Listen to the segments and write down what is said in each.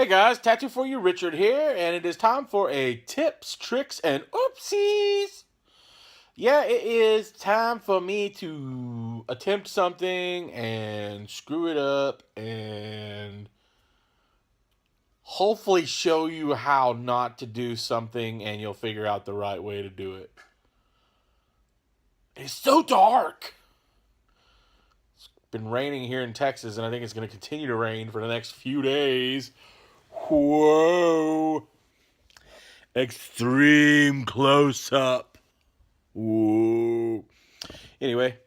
Hey guys, Tattoo for You Richard here, and it is time for a tips, tricks, and oopsies. Yeah, it is time for me to attempt something and screw it up and hopefully show you how not to do something and you'll figure out the right way to do it. It's so dark. It's been raining here in Texas, and I think it's going to continue to rain for the next few days. Whoa. Extreme close up. Whoa. Anyway.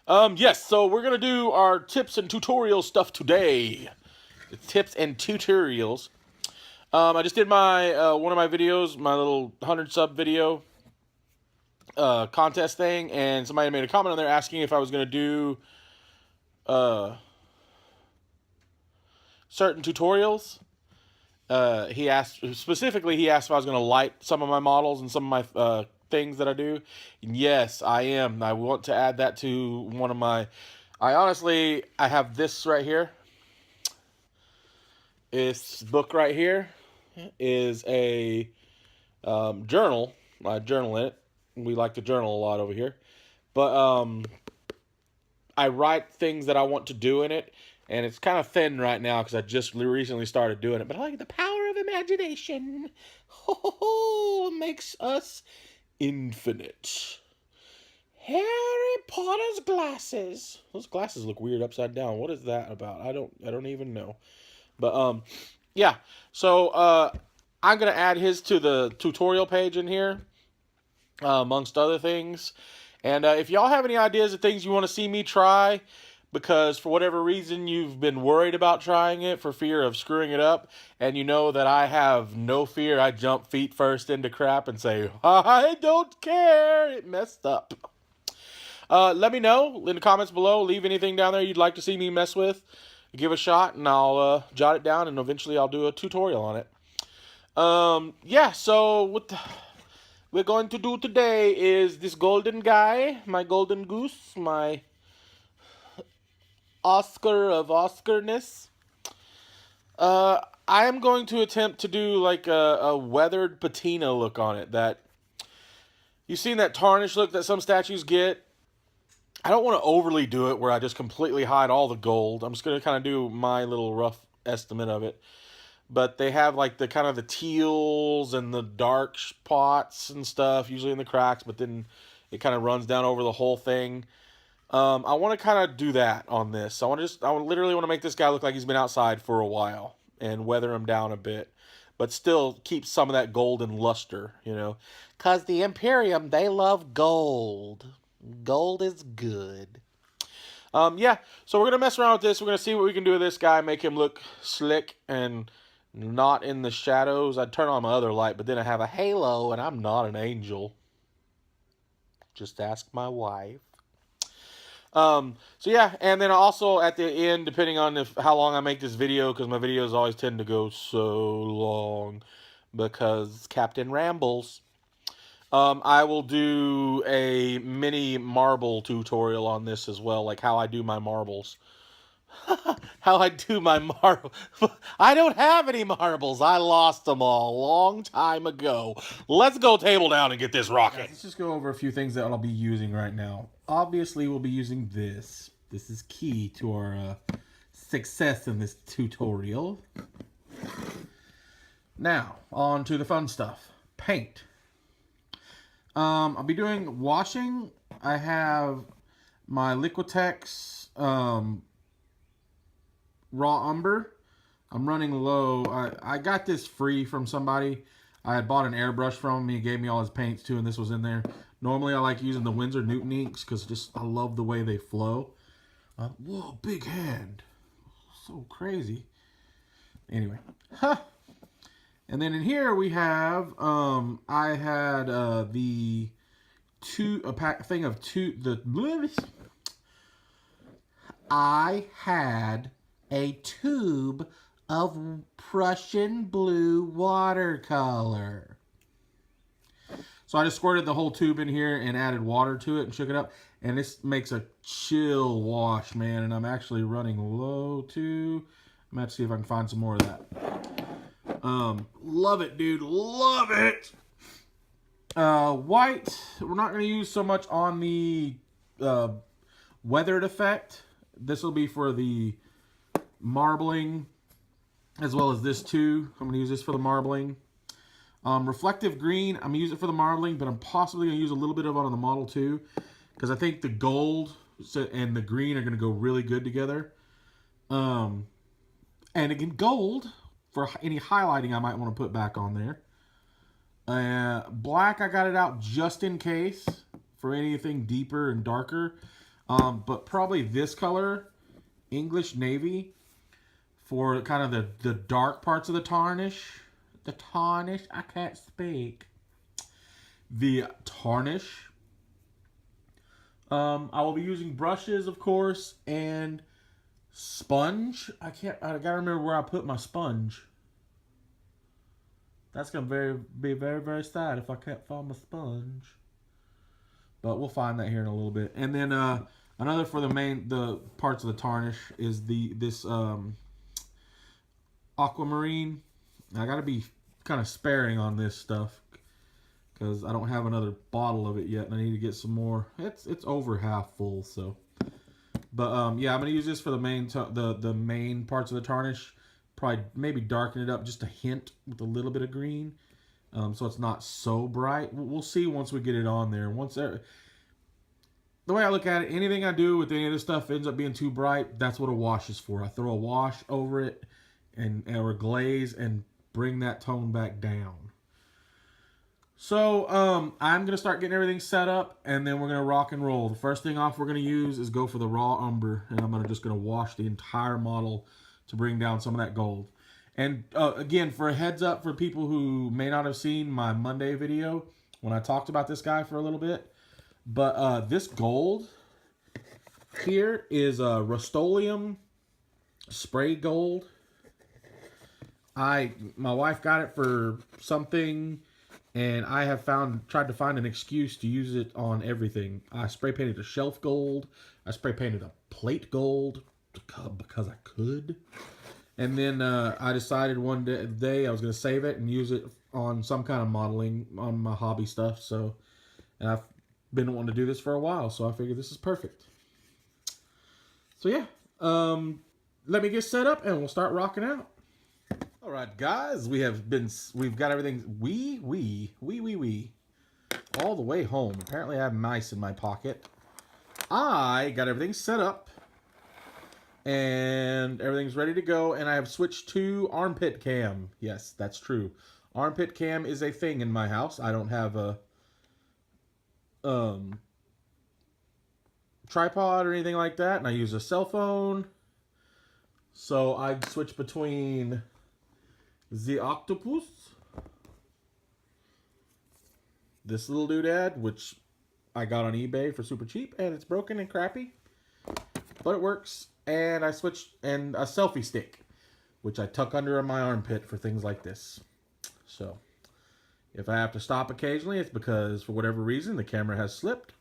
Yes, so we're going to do our tips and tutorial stuff today. The tips and tutorials. I just did my one of my videos, my little 100 sub video contest thing, and somebody made a comment on there asking if I was going to do certain tutorials. He asked if I was going to light some of my models and some of my things that I do. And yes, I am. I want to add that to one of my... I have this right here. This book right here is a journal. I journal in it. We like to journal a lot over here. But I write things that I want to do in it. And it's kind of thin right now because I just recently started doing it. But I like the power of imagination. Makes us infinite. Harry Potter's glasses. Those glasses look weird upside down. What is that about? I don't even know. But yeah. So I'm gonna add his to the tutorial page in here, amongst other things. And if y'all have any ideas of things you want to see me try, because for whatever reason you've been worried about trying it for fear of screwing it up, and you know that I have no fear, I jump feet first into crap and say, I don't care, it messed up. Let me know in the comments below. Leave anything down there you'd like to see me mess with. Give a shot, and I'll jot it down, and eventually I'll do a tutorial on it. Yeah, so what we're going to do today is this golden guy, my golden goose, my Oscar of Oscarness. I am going to attempt to do like a weathered patina look on it. That you've seen that tarnished look that some statues get. I don't want to overly do it where I just completely hide all the gold. I'm just going to kind of do my little rough estimate of it. But they have like the kind of the teals and the dark spots and stuff, usually in the cracks, but then it kind of runs down over the whole thing. I want to kind of do that on this. I literally want to make this guy look like he's been outside for a while and weather him down a bit, but still keep some of that golden luster, you know, because the Imperium, they love gold. Gold is good. Yeah, so we're going to mess around with this. We're going to see what we can do with this guy, make him look slick and not in the shadows. I'd turn on my other light, but then I have a halo, and I'm not an angel. Just ask my wife. So yeah, and then also at the end, depending on how long I make this video, because my videos always tend to go so long, because Captain rambles. I will do a mini marble tutorial on this as well, like how I do my marbles. How I do my marble. I don't have any marbles. I lost them all a long time ago. Let's go table down and get this rocking. Let's just go over a few things that I'll be using right now. Obviously, we'll be using this. This is key to our success in this tutorial. Now, on to the fun stuff. Paint. I'll be doing washing. I have my Liquitex raw umber. I'm running low. I got this free from somebody. I had bought an airbrush from him. He gave me all his paints too, and this was in there. Normally I like using the Winsor Newton inks because I love the way they flow. Whoa, big hand. So crazy. Anyway. Huh. And then in here we have, I had a thing of I had a tube of Prussian blue watercolor. So I just squirted the whole tube in here and added water to it and shook it up. And this makes a chill wash, man. And I'm actually running low too. I'm going to see if I can find some more of that. Love it, dude. Love it. White, we're not going to use so much on the weathered effect. This will be for the marbling, as well as this too. I'm going to use this for the marbling. Reflective green, I'm going to use it for the marbling, but I'm possibly going to use a little bit of it on the model too, because I think the gold and the green are going to go really good together. And again, gold, for any highlighting I might want to put back on there. Black, I got it out just in case for anything deeper and darker. But probably this color, English Navy, for kind of the dark parts of the tarnish. The tarnish, I can't speak. The tarnish. I will be using brushes, of course, and sponge. I gotta remember where I put my sponge. That's gonna be very, very sad if I can't find my sponge. But we'll find that here in a little bit. And then another for the parts of the tarnish is this aquamarine. I gotta be kind of sparing on this stuff because I don't have another bottle of it yet, and I need to get some more. It's over half full, so. But yeah, I'm gonna use this for the main parts of the tarnish. Probably maybe darken it up just a hint with a little bit of green, so it's not so bright. We'll see once we get it on there. The way I look at it, anything I do with any of this stuff ends up being too bright. That's what a wash is for. I throw a wash over it or a glaze and bring that tone back down. So I'm gonna start getting everything set up, and then we're gonna rock and roll. The first thing off we're gonna use is go for the raw umber, and I'm just gonna wash the entire model to bring down some of that gold. And again, for a heads up for people who may not have seen my Monday video when I talked about this guy for a little bit, but this gold here is Rust-Oleum spray gold. My wife got it for something, and I have tried to find an excuse to use it on everything. I spray painted a shelf gold. I spray painted a plate gold because I could. And then I decided one day I was going to save it and use it on some kind of modeling on my hobby stuff. So, and I've been wanting to do this for a while, so I figured this is perfect. So yeah, let me get set up and we'll start rocking out. All right, guys, we've got everything all the way home. Apparently I have mice in my pocket. I got everything set up and everything's ready to go, and I have switched to armpit cam. Yes, that's true. Armpit cam is a thing in my house. I don't have a tripod or anything like that, and I use a cell phone. So I switch between the octopus, this little doodad, which I got on eBay for super cheap, and it's broken and crappy, but it works. And I switched, and a selfie stick, which I tuck under my armpit for things like this. So if I have to stop occasionally, it's because for whatever reason the camera has slipped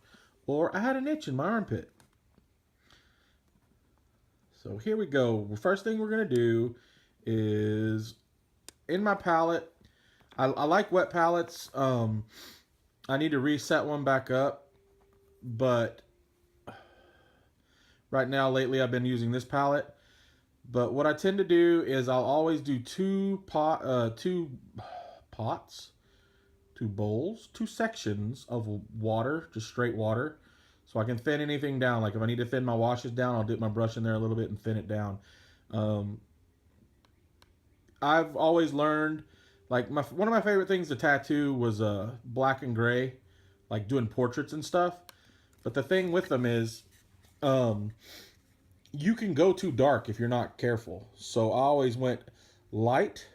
or I had an itch in my armpit. So here we go. The first thing we're going to do is, in my palette, I like wet palettes. I need to reset one back up, but right now, lately, I've been using this palette. But what I tend to do is I'll always do two bowls, two sections of water, just straight water, so I can thin anything down. Like if I need to thin my washes down, I'll dip my brush in there a little bit and thin it down. I've always learned, like one of my favorite things to tattoo was black and gray, like doing portraits and stuff. But the thing with them is, you can go too dark if you're not careful. So I always went light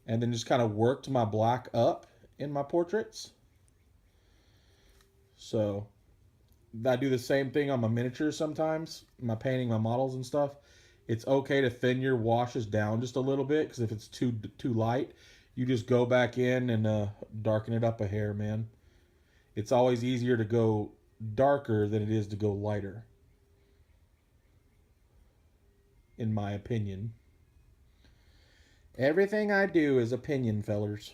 and then just kind of worked my black up in my portraits. So I do the same thing on my miniatures sometimes, my painting, my models and stuff. It's okay to thin your washes down just a little bit, because if it's too light, you just go back in and darken it up a hair, man. It's always easier to go darker than it is to go lighter, in my opinion. Everything I do is opinion, fellers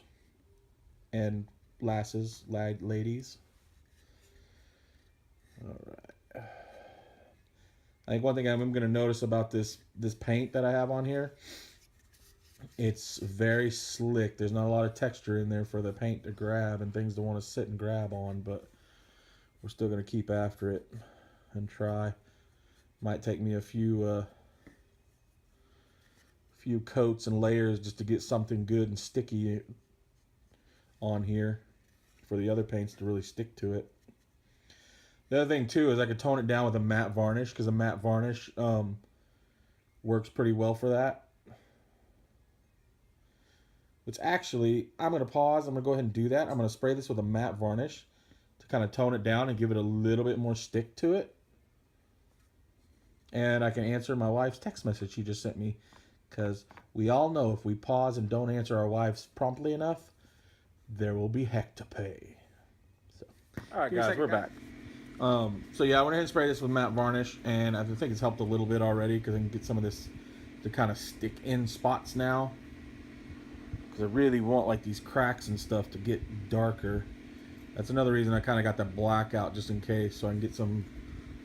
and lasses, ladies. All right. I think one thing I'm going to notice about this paint that I have on here, it's very slick. There's not a lot of texture in there for the paint to grab and things to want to sit and grab on, but we're still going to keep after it and try. Might take me a few coats and layers just to get something good and sticky on here for the other paints to really stick to it. The other thing too is I could tone it down with a matte varnish, because a matte varnish works pretty well for that. Which actually, I'm going to pause. I'm going to go ahead and do that. I'm going to spray this with a matte varnish to kind of tone it down and give it a little bit more stick to it. And I can answer my wife's text message she just sent me, because we all know if we pause and don't answer our wives promptly enough, there will be heck to pay. So, all right, guys, we're back. So yeah, I went ahead and sprayed this with matte varnish, and I think it's helped a little bit already, because I can get some of this to kind of stick in spots now. Because I really want like these cracks and stuff to get darker. That's another reason I kind of got that black out, just in case, so I can get some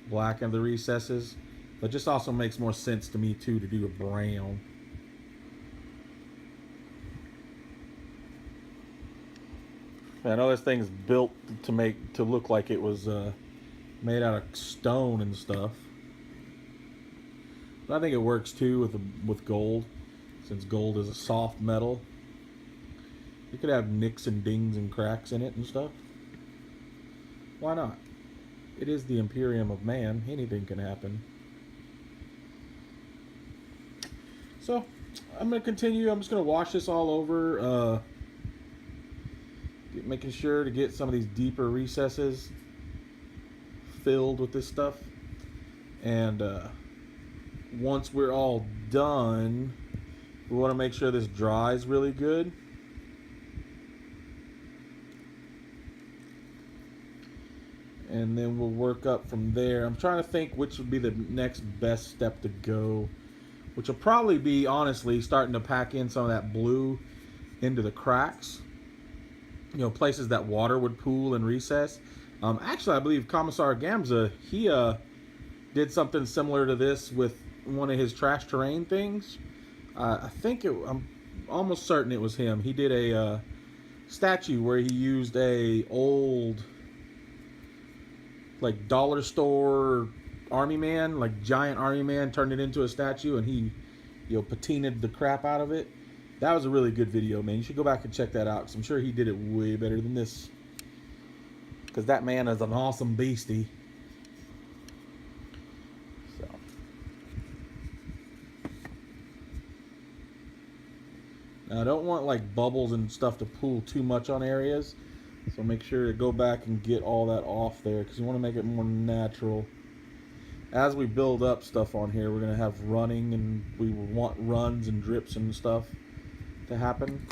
black in the recesses. But just also makes more sense to me too to do a brown. I know this thing's built to look like it was made out of stone and stuff. But I think it works too with gold, since gold is a soft metal. You could have nicks and dings and cracks in it and stuff. Why not? It is the Imperium of man. Anything can happen. So, I'm going to continue. I'm just going to wash this all over. Making sure to get some of these deeper recesses filled with this stuff. And once we're all done, we want to make sure this dries really good. And then we'll work up from there. I'm trying to think which would be the next best step to go, which will probably be, honestly, starting to pack in some of that blue into the cracks. You know, places that water would pool and recess. Actually, I believe Commissar Gamza, he did something similar to this with one of his trash terrain things. I'm almost certain it was him. He did a statue where he used a old, like, dollar store army man, like giant army man, turned it into a statue, and he, you know, patinaed the crap out of it. That was a really good video, man. You should go back and check that out, because I'm sure he did it way better than this. Because that man is an awesome beastie. So. Now, I don't want, like, bubbles and stuff to pool too much on areas. So make sure to go back and get all that off there, because you want to make it more natural. As we build up stuff on here, we're going to have running, and we want runs and drips and stuff to happen.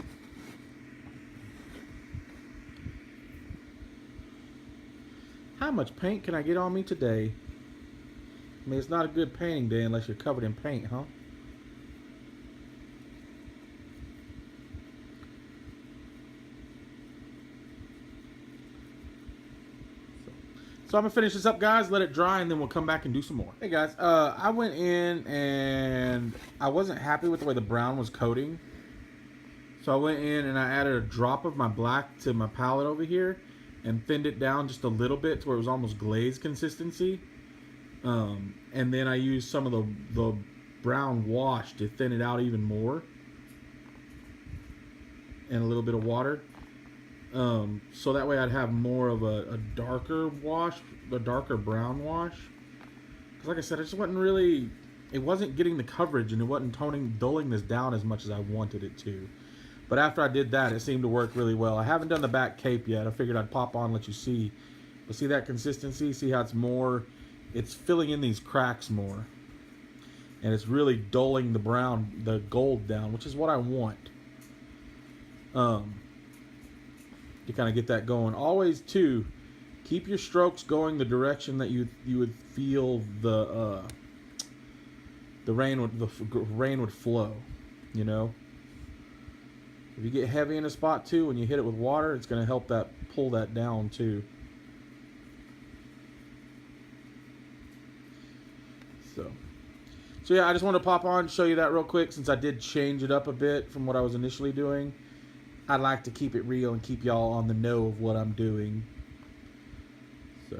How much paint can I get on me today? I mean, it's not a good painting day unless you're covered in paint, huh? So I'm going to finish this up, guys, let it dry, and then we'll come back and do some more. Hey, guys, I went in and I wasn't happy with the way the brown was coating. So I went in and I added a drop of my black to my palette over here and thinned it down just a little bit to where it was almost glaze consistency. And then I used some of the brown wash to thin it out even more. And a little bit of water. So that way I'd have more of a darker wash, a darker brown wash. Because like I said, it wasn't getting the coverage, and it wasn't dulling this down as much as I wanted it to. But after I did that, it seemed to work really well. I haven't done the back cape yet. I figured I'd pop on and let you see. But see that consistency? See how it's filling in these cracks more. And it's really dulling the gold down, which is what I want. To kind of get that going. Always, too, keep your strokes going the direction that you would feel the rain would flow, you know. If you get heavy in a spot too, when you hit it with water, it's going to help that pull that down too. So yeah, I just wanted to pop on and show you that real quick since I did change it up a bit from what I was initially doing. I'd like to keep it real and keep y'all on the know of what I'm doing. So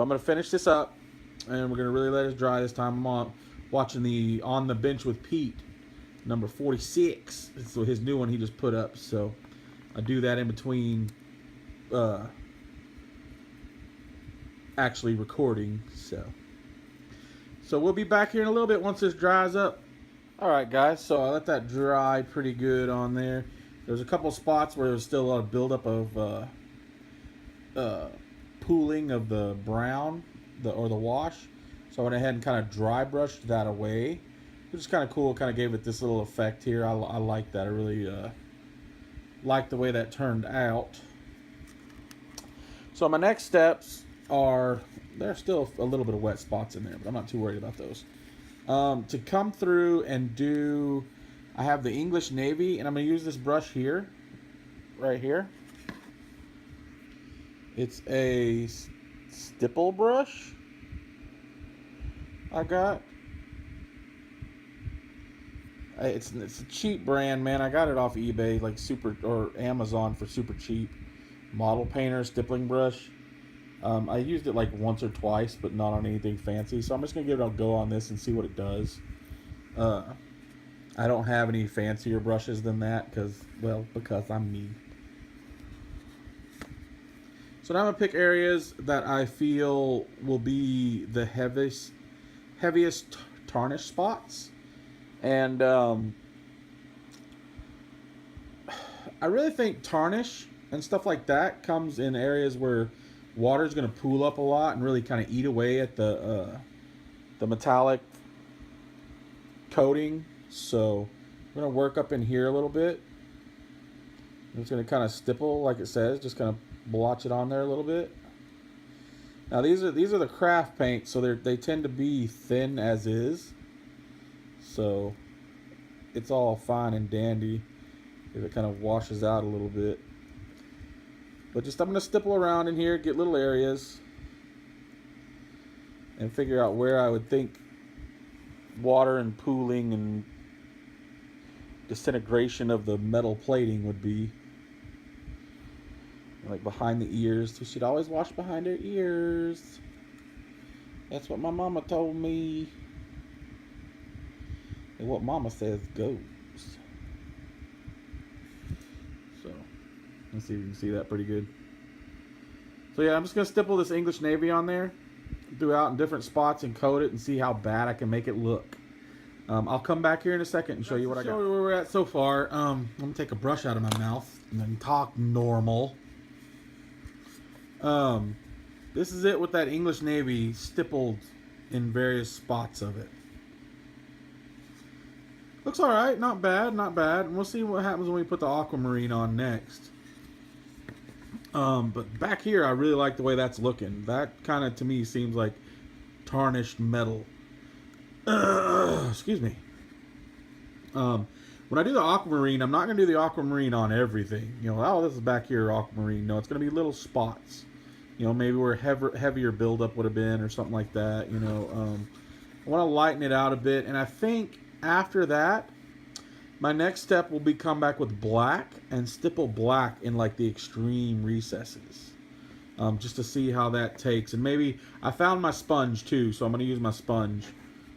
I'm going to finish this up, and we're going to really let it dry this time. I'm watching the On the Bench with Pete, number 46. So his new one he just put up. So I do that in between actually recording. So we'll be back here in a little bit once this dries up. Alright guys, so I let that dry pretty good on there. There's a couple spots where there's still a lot of buildup of pooling of the brown or the wash. So I went ahead and kind of dry brushed that away. Which is kind of cool, kind of gave it this little effect here. I like that. I really like the way that turned out. So my next steps are, there's still a little bit of wet spots in there, but I'm not too worried about those. To come through and do, I have the English Navy, and I'm going to use this brush here, right here. It's a stipple brush I got. It's a cheap brand, man. I got it off eBay, like or Amazon for super cheap. Model painter stippling brush. I used it like once or twice, but not on anything fancy. So I'm just gonna give it a go on this and see what it does. I don't have any fancier brushes than that because I'm me. So now I'm gonna pick areas that I feel will be the heaviest tarnish spots. And I really think tarnish and stuff like that comes in areas where water is going to pool up a lot and really kind of eat away at the metallic coating. So I'm going to work up in here a little bit. I'm just going to kind of stipple, like it says, just kind of blotch it on there a little bit. Now these are the craft paints, so they tend to be thin as is. So it's all fine and dandy if it kind of washes out a little bit. But just I'm going to stipple around in here, get little areas, and figure out where I would think water and pooling and disintegration of the metal plating would be. Like behind the ears. You should always wash behind their ears. That's what my mama told me. And what mama says goes. So, let's see if you can see that pretty good. So yeah, I'm just going to stipple this English Navy on there throughout in different spots and coat it and see how bad I can make it look. I'll come back here in a second and show you what I got. Where we're at so far. I'm going to take a brush out of my mouth and then talk normal. This is it with that English Navy stippled in various spots of it. Looks alright, not bad, not bad. And we'll see what happens when we put the aquamarine on next. But back here, I really like the way that's looking. That kind of, to me, seems like tarnished metal. Excuse me. When I do the aquamarine, I'm not going to do the aquamarine on everything. You know, oh, this is back here aquamarine. No, it's going to be little spots. You know, maybe where heavier buildup would have been or something like that. You know, I want to lighten it out a bit. And I think after that, my next step will be come back with black and stipple black in like the extreme recesses. Just to see how that takes. And maybe, I found my sponge too, so I'm going to use my sponge.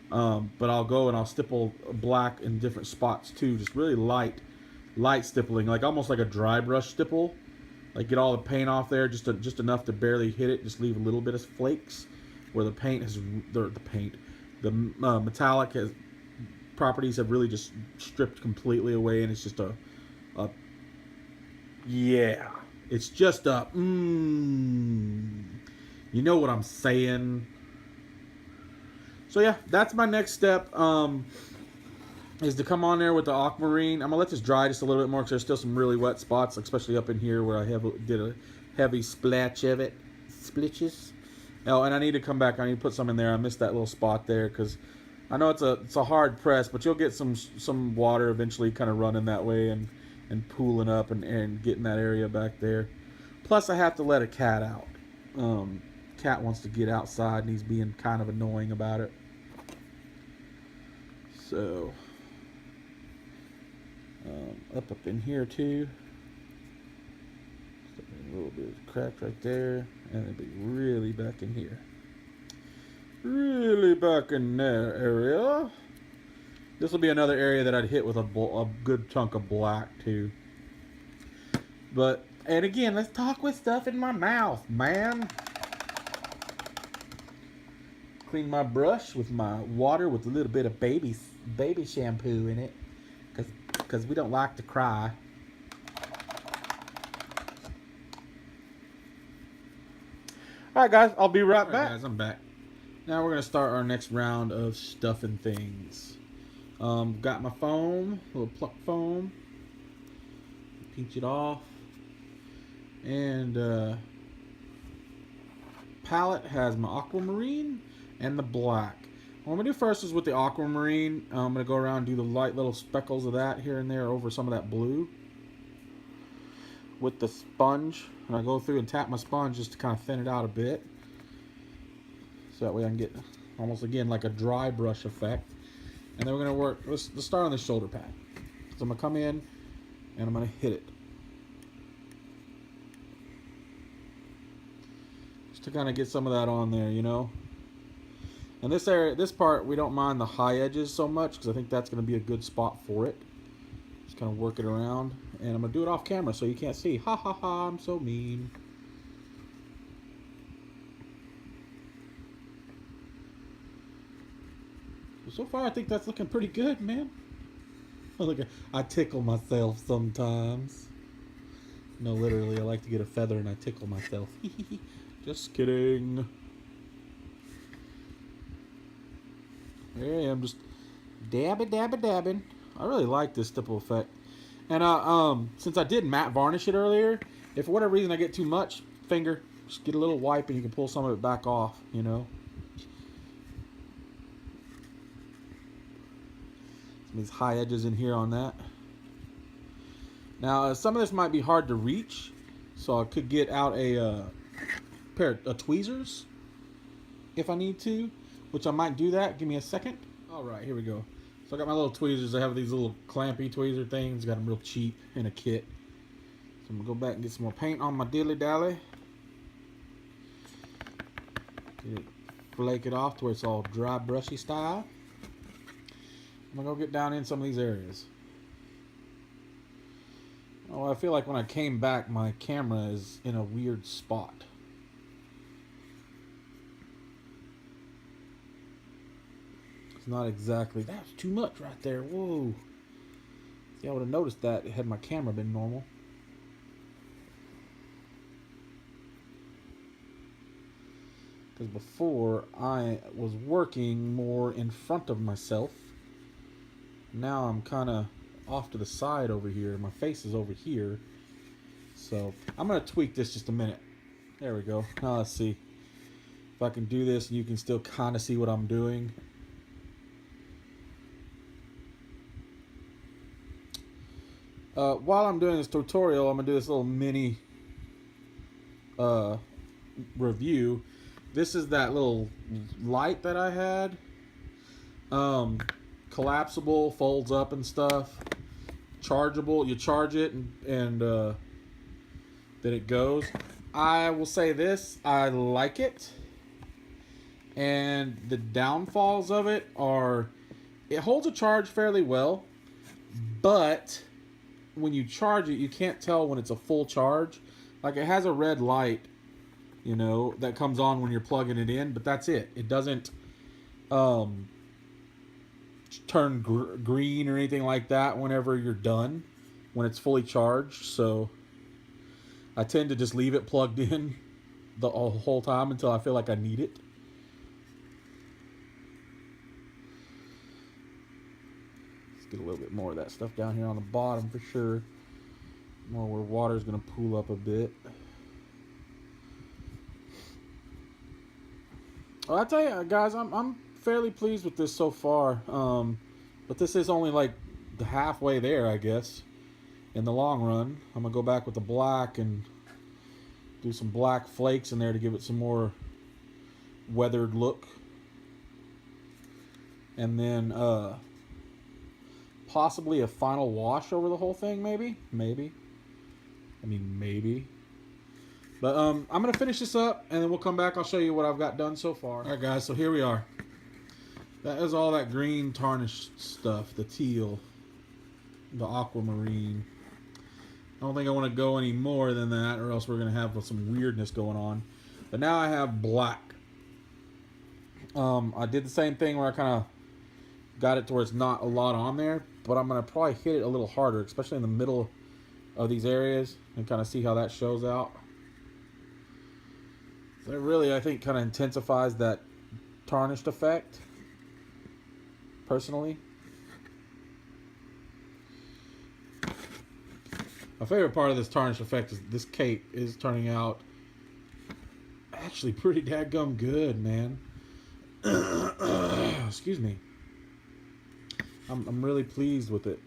But I'll go and I'll stipple black in different spots too. Just really light stippling, like almost like a dry brush stipple. Like get all the paint off there, just enough to barely hit it. Just leave a little bit of flakes where the paint has the metallic properties have really just stripped completely away, and it's just it's just a you know what I'm saying. So yeah, that's my next step, is to come on there with the aquamarine. I'm going to let this dry just a little bit more because there's still some really wet spots, especially up in here where I did a heavy splash of it. Splitches. Oh, and I need to come back. I need to put some in there. I missed that little spot there because I know it's a hard press, but you'll get some water eventually kind of running that way, and and pooling up and getting that area back there. Plus, I have to let a cat out. Cat wants to get outside and he's being kind of annoying about it. So, up in here too. A little bit of crack right there, and it'll be really back in here. Really back in there area. This will be another area that I'd hit with a good chunk of black too. But, and again, let's talk with stuff in my mouth, man. Clean my brush with my water with a little bit of baby shampoo in it, because we don't like to cry. Alright guys, I'll be right back. Guys, I'm back. Now we're going to start our next round of stuffing things. Got my foam, a little pluck foam. Pinch it off. And palette has my aquamarine and the black. What I'm going to do first is with the aquamarine, I'm going to go around and do the light little speckles of that here and there over some of that blue. With the sponge, and I go through and tap my sponge just to kind of thin it out a bit. So that way I can get almost again like a dry brush effect. And then we're going to work, let's start on the shoulder pad. So I'm going to come in and I'm going to hit it. Just to kind of get some of that on there, you know. And this area, this part, we don't mind the high edges so much because I think that's going to be a good spot for it. Just kind of work it around. And I'm going to do it off camera so you can't see. Ha ha ha, I'm so mean. So far, I think that's looking pretty good, man. Look, I tickle myself sometimes. No, literally, I like to get a feather and I tickle myself. Just kidding. There I am, just dabbing. I really like this stipple effect. And since I did matte varnish it earlier, if for whatever reason I get too much, finger, just get a little wipe and you can pull some of it back off, you know. Some of these high edges in here on that. Now, some of this might be hard to reach, so I could get out a pair of tweezers if I need to, which I might do that. Give me a second. All right, here we go. So I got my little tweezers. I have these little clampy tweezer things. Got them real cheap in a kit. So I'm going to go back and get some more paint on my dilly-dally. Flake it off to where it's all dry, brushy style. I'm going to go get down in some of these areas. Oh, I feel like when I came back, my camera is in a weird spot. Not exactly. That's too much right there. Whoa. See, I would have noticed that had my camera been normal. Because before I was working more in front of myself. Now I'm kind of off to the side over here. My face is over here. So I'm going to tweak this just a minute. There we go. Now let's see if I can do this and you can still kind of see what I'm doing. While I'm doing this tutorial, I'm going to do this little mini review. This is that little light that I had. Collapsible, folds up and stuff. Chargeable, you charge it and then it goes. I will say this, I like it. And the downfalls of it are, it holds a charge fairly well, but when you charge it, you can't tell when it's a full charge. Like, it has a red light, you know, that comes on when you're plugging it in, but that's it. It doesn't turn green or anything like that whenever you're done, when it's fully charged. So I tend to just leave it plugged in the whole time until I feel like I need it. Get a little bit more of that stuff down here on the bottom for sure. More where water's going to pool up a bit. Well, I tell you guys, I'm fairly pleased with this so far. But this is only like the halfway there, I guess. in the long run. I'm going to go back with the black and do some black flakes in there to give it some more weathered look. And then possibly a final wash over the whole thing, maybe. But I'm going to finish this up, and then we'll come back. I'll show you what I've got done so far. All right, guys, so here we are. That is all that green tarnished stuff, the teal, the aquamarine. I don't think I want to go any more than that, or else we're going to have some weirdness going on. But now I have black. I did the same thing where I kind of got it to where it's not a lot on there, but I'm going to probably hit it a little harder, especially in the middle of these areas, and kind of see how that shows out. So it really, I think, kind of intensifies that tarnished effect, personally. My favorite part of this tarnished effect is this cape is turning out actually pretty dadgum good, man. Excuse me. I'm really pleased with it.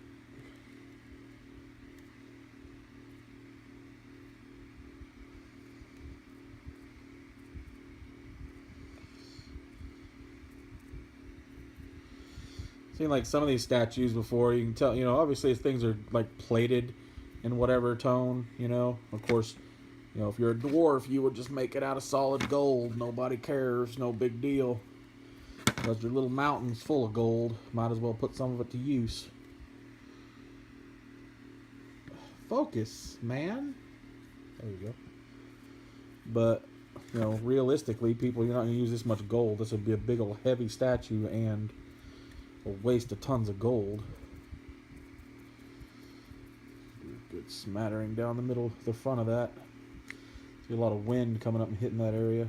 Seen like some of these statues before, you can tell, you know, obviously things are like plated in whatever tone, you know. Of course, you know, if you're a dwarf, you would just make it out of solid gold. Nobody cares, no big deal. But your little mountain's full of gold. Might as well put some of it to use. Focus, man. There you go. But, you know, realistically, people, you're not going to use this much gold. This would be a big old heavy statue and a waste of tons of gold. Good smattering down the middle, the front of that. See a lot of wind coming up and hitting that area.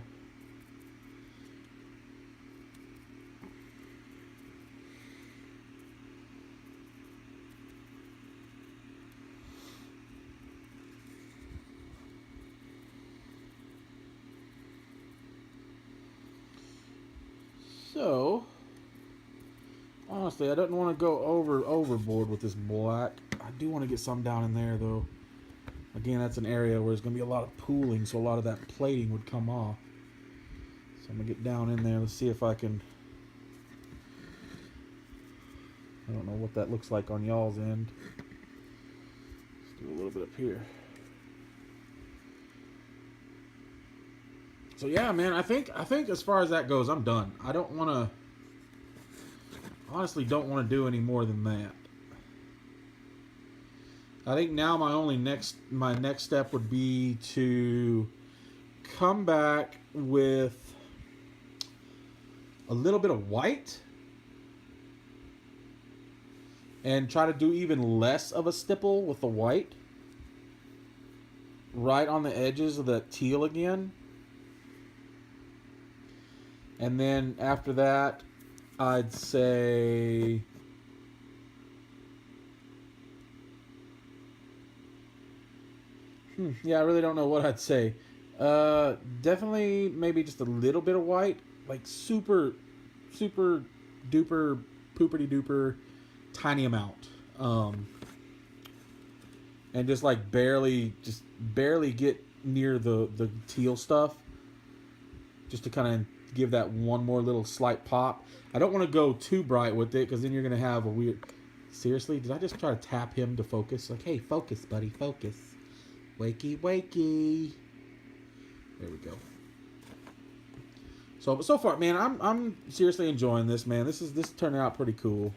So, honestly, I don't want to go overboard with this black. I do want to get some down in there, though. Again, that's an area where there's going to be a lot of pooling, so a lot of that plating would come off. So I'm going to get down in there. Let's see if I can... I don't know what that looks like on y'all's end. Let's do a little bit up here. So yeah, man, I think as far as that goes, I'm done. I don't want to... Honestly, don't want to do any more than that. I think now my next step would be to come back with a little bit of white and try to do even less of a stipple with the white right on the edges of that teal again. And then after that, I'd say... yeah, I really don't know what I'd say. Definitely maybe just a little bit of white. Like super duper, pooperty duper, tiny amount. And just like barely get near the teal stuff. Just to kind of give that one more little slight pop. I don't want to go too bright with it, because then you're going to have a weird... Seriously? Did I just try to tap him to focus? Like, hey, focus, buddy, focus. Wakey, wakey. There we go. So far, man, I'm seriously enjoying this, man. This turned out pretty cool.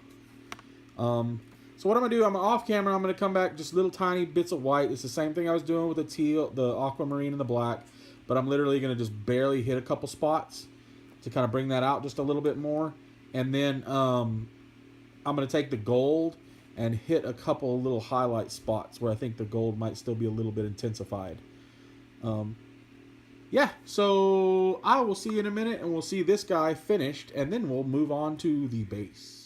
So what I'm gonna do, I'm off camera. I'm gonna come back just little tiny bits of white. It's the same thing I was doing with the teal, the aquamarine, and the black, but I'm literally gonna just barely hit a couple spots to kind of bring that out just a little bit more, and then I'm gonna take the gold and hit a couple little highlight spots where I think the gold might still be a little bit intensified. Yeah, so I will see you in a minute, and we'll see this guy finished, and then we'll move on to the base.